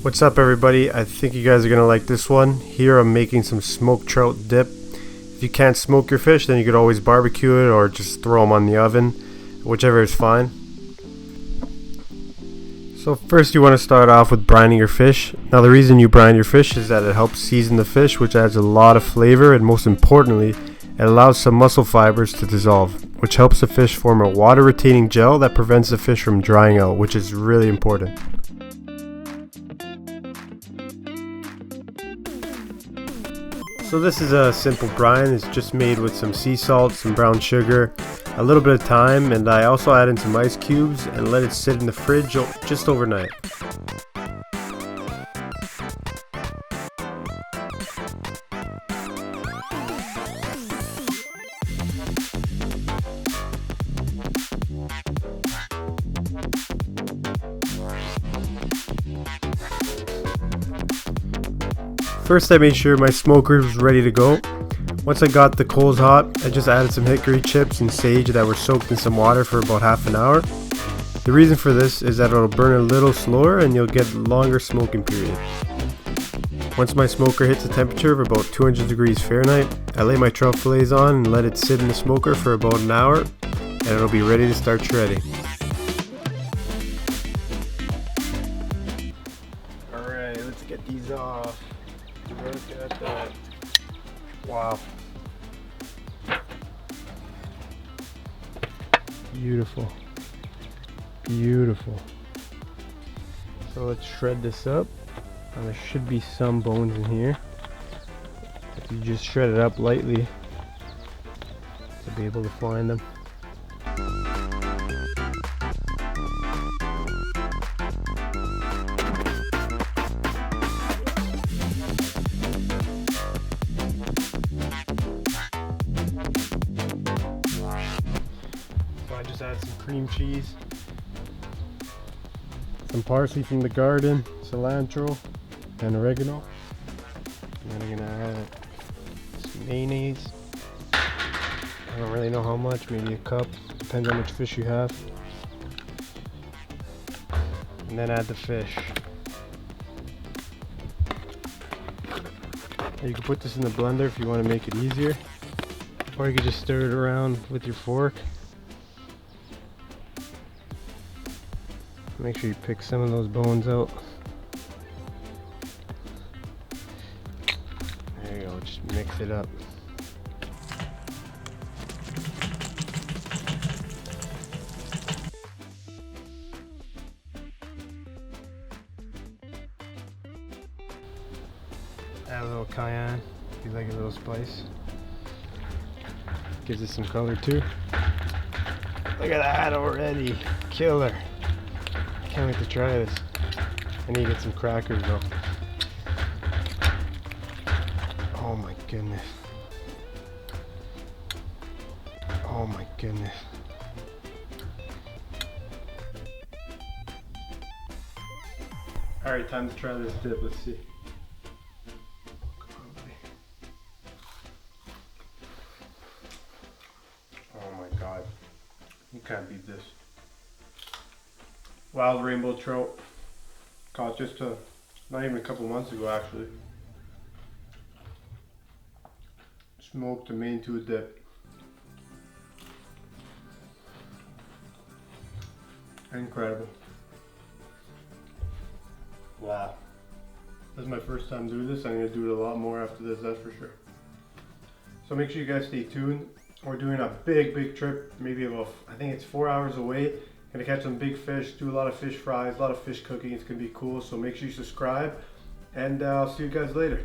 What's up everybody? I think you guys are gonna like this one. Here I'm making some smoked trout dip. If you can't smoke your fish, then you could always barbecue it or just throw them on the oven, whichever is fine. So first you want to start off with brining your fish. Now the reason you brine your fish is that it helps season the fish, which adds a lot of flavor, and most importantly, it allows some muscle fibers to dissolve, which helps the fish form a water retaining gel that prevents the fish from drying out, which is really important. So this is a simple brine. It's just made with some sea salt, some brown sugar, a little bit of thyme, and I also add in some ice cubes and let it sit in the fridge just overnight. First I made sure my smoker was ready to go. Once I got the coals hot, I just added some hickory chips and sage that were soaked in some water for about half an hour. The reason for this is that it'll burn a little slower and you'll get longer smoking period. Once my smoker hits a temperature of about 200 degrees Fahrenheit, I lay my trout fillets on and let it sit in the smoker for about an hour, and it'll be ready to start shredding. Alright, let's get these off. Look at that. Wow. Beautiful. Beautiful. So let's shred this up. And there should be some bones in here. If you just shred it up lightly, to be able to find them. I just add some cream cheese, some parsley from the garden, cilantro, and oregano. And then I'm gonna add some mayonnaise. I don't really know how much, maybe a cup, depends how much fish you have. And then add the fish. You can put this in the blender if you want to make it easier, or you can just stir it around with your fork. Make sure you pick some of those bones out. There you go, just mix it up. Add a little cayenne if you like a little spice. Gives it some color too. Look at that already, killer. Can't wait to try this. I need to get some crackers though. Oh my goodness. Oh my goodness. Alright, time to try this dip. Let's see. Come on, buddy. Oh my god. You can't beat this. Wild rainbow trout, caught just not even a couple months ago actually. Smoked and made into a dip. Incredible. Wow. This is my first time doing this. I'm going to do it a lot more after this, that's for sure. So make sure you guys stay tuned. We're doing a big trip, maybe about, I think it's 4 hours away. Gonna catch some big fish, do a lot of fish fries, a lot of fish cooking. It's gonna be cool, so make sure you subscribe, and I'll see you guys later.